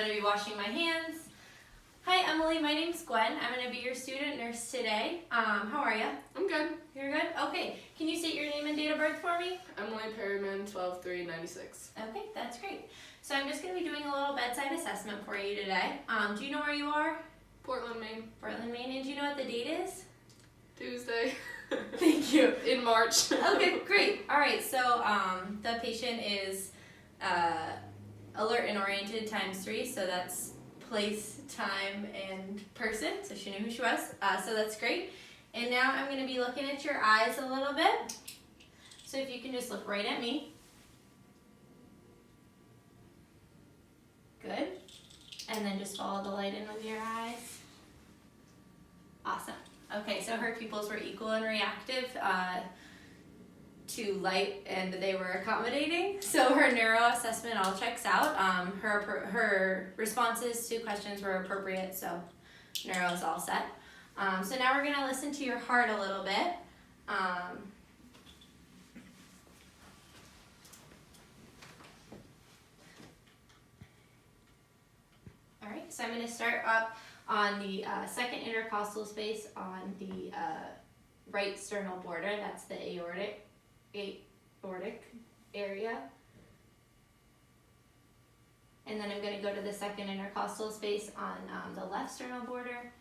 going to be washing my hands. Hi Emily, my name's Gwen. I'm going to be your student nurse today. How are you? I'm good. You're good? Okay. Can you state your name and date of birth for me? Emily Perryman, 12/3/96. Okay, that's great. So I'm just going to be doing a little bedside assessment for you today. Do you know where you are? Portland, Maine. Portland, Maine. And do you know what the date is? Tuesday. Thank you. In March. Okay, great. All right, so the patient is alert and oriented ×3, so that's place, time, and person, so she knew who she was, so that's great. And now I'm going to be looking at your eyes a little bit, so if you can just look right at me. Good. And then just follow the light in with your eyes. Awesome. Okay, so her pupils were equal and reactive to light, and they were accommodating. So her neuro assessment all checks out. Her responses to questions were appropriate, so neuro is all set. So now we're gonna listen to your heart a little bit. All right, so I'm gonna start up on the second intercostal space on the right sternal border. That's the aortic area. And then I'm going to go to the second intercostal space on the left sternal border.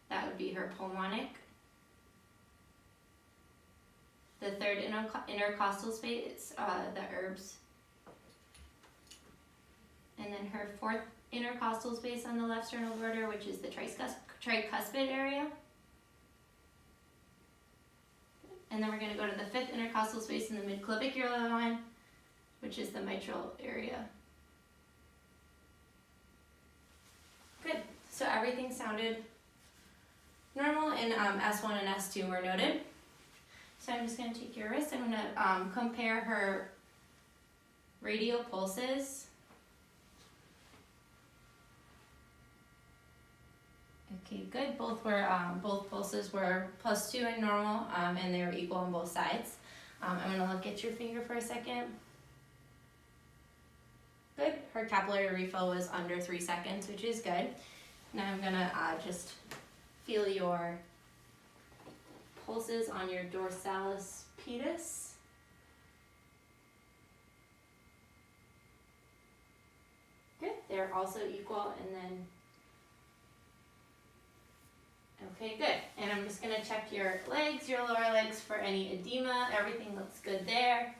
That would be her pulmonic. The third intercostal space, the herbs. And then her fourth intercostal space on the left sternal border, which is the tricuspid area. And then we're going to go to the fifth intercostal space in the midclavicular line, which is the mitral area. Good. So everything sounded normal, and S1 and S2 were noted. So I'm just going to take your wrist. I'm going to compare her radial pulses. Okay, good. Both pulses were +2 and normal, and they were equal on both sides. I'm going to look at your finger for a second. Good. Her capillary refill was under 3 seconds, which is good. Now I'm going to just feel your pulses on your dorsalis pedis. Good. They're also equal, and then okay, good. And I'm just going to check your legs, your lower legs for any edema. Everything looks good there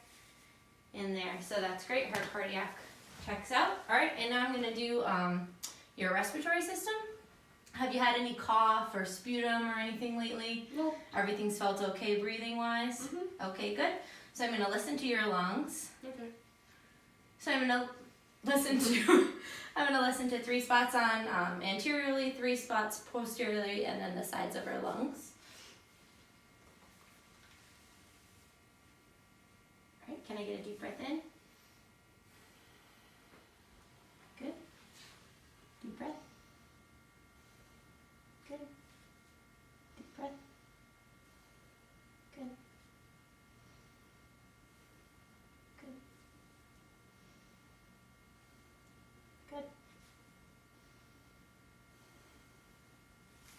and there. So that's great. Her cardiac checks out. All right, and now I'm going to do your respiratory system. Have you had any cough or sputum or anything lately? Nope. Everything's felt okay breathing-wise? Mm-hmm. Okay, good. So I'm going to listen to your lungs. Okay. So I'm going to listen to 3 spots on anteriorly, 3 spots posteriorly, and then the sides of her lungs. All right, can I get a deep breath in? Good. Deep breath. Good. Deep breath. Good. Good. Good.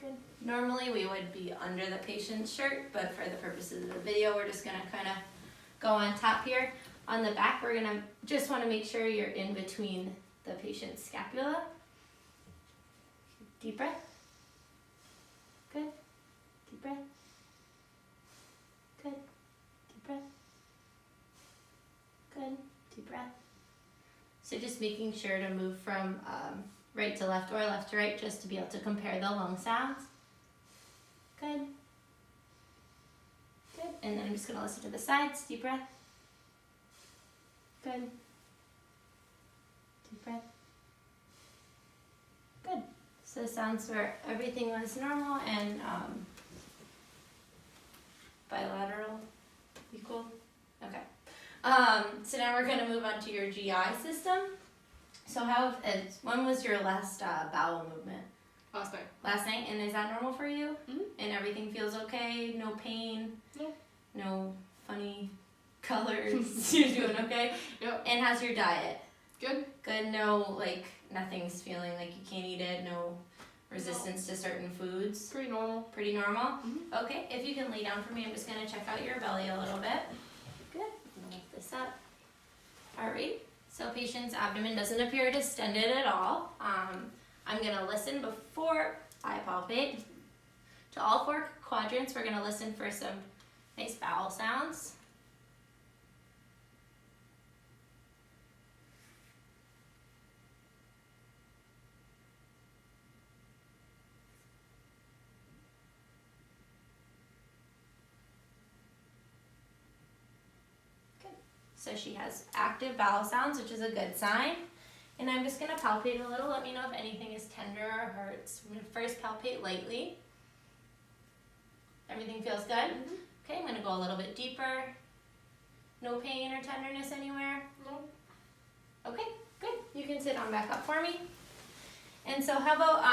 Good. Normally we would be under the patient's shirt, but for the purposes of the video, we're just gonna kind of go on top here. On the back, we're gonna just want to make sure you're in between the patient's scapula. Deep breath. Good. Deep breath. Good. Deep breath. Good. Deep breath. So just making sure to move from right to left or left to right, just to be able to compare the lung sounds. Good. Good. And then I'm just going to listen to the sides. Deep breath. Good. Deep breath. Good. So sounds where everything was normal and bilateral, equal. Okay. So now we're going to move on to your GI system. So when was your last bowel movement? Last night. Last night, and is that normal for you? Mm-hmm. And everything feels okay? No pain? Nope. No funny colors? You're doing okay? Yep. And how's your diet? Good. Good, no, like, nothing's feeling like you can't eat it, no resistance to certain foods. Pretty normal. Pretty normal? Mhm. Okay, if you can lay down for me, I'm just gonna check out your belly a little bit. Good, I'm gonna lift this up. Alright, so patient's abdomen doesn't appear distended at all. I'm gonna listen before I palpate. To all 4 quadrants, we're gonna listen for some nice bowel sounds. So she has active bowel sounds, which is a good sign. And I'm just gonna palpate a little. Let me know if anything is tender or hurts. I'm gonna first palpate lightly. Everything feels good? Mhm. Okay, I'm gonna go a little bit deeper. No pain or tenderness anywhere? Nope. Okay, good. You can sit on back up for me. And so how about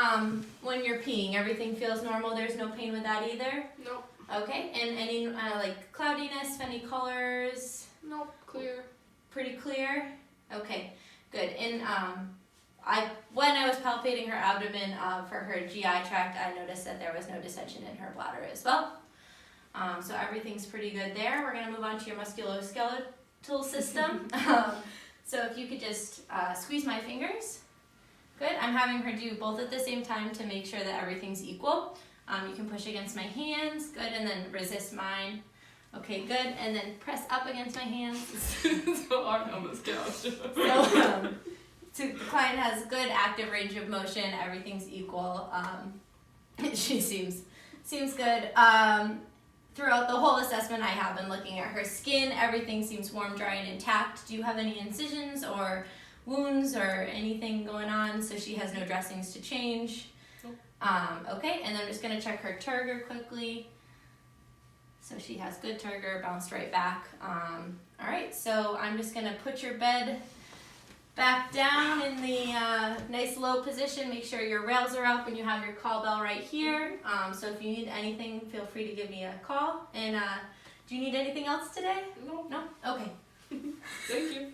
when you're peeing? Everything feels normal? There's no pain with that either? Nope. Okay, and any like cloudiness, any colors? Nope. Clear. Pretty clear? Okay, good. And when I was palpating her abdomen for her GI tract, I noticed that there was no distension in her bladder as well. So everything's pretty good there. We're gonna move on to your musculoskeletal system. So if you could just squeeze my fingers. Good, I'm having her do both at the same time to make sure that everything's equal. You can push against my hands, good, and then resist mine. Okay, good, and then press up against my hands. It's so hard on this couch. So the client has good active range of motion, everything's equal. She seems good. Throughout the whole assessment, I have been looking at her skin. Everything seems warm, dry, and intact. Do you have any incisions or wounds or anything going on? So she has no dressings to change. Nope. Okay, and then I'm just gonna check her turgor quickly. So she has good turgor, bounced right back. All right, so I'm just gonna put your bed back down in the nice low position. Make sure your rails are up and you have your call bell right here. So if you need anything, feel free to give me a call. And do you need anything else today? Nope. No? Okay. Thank you.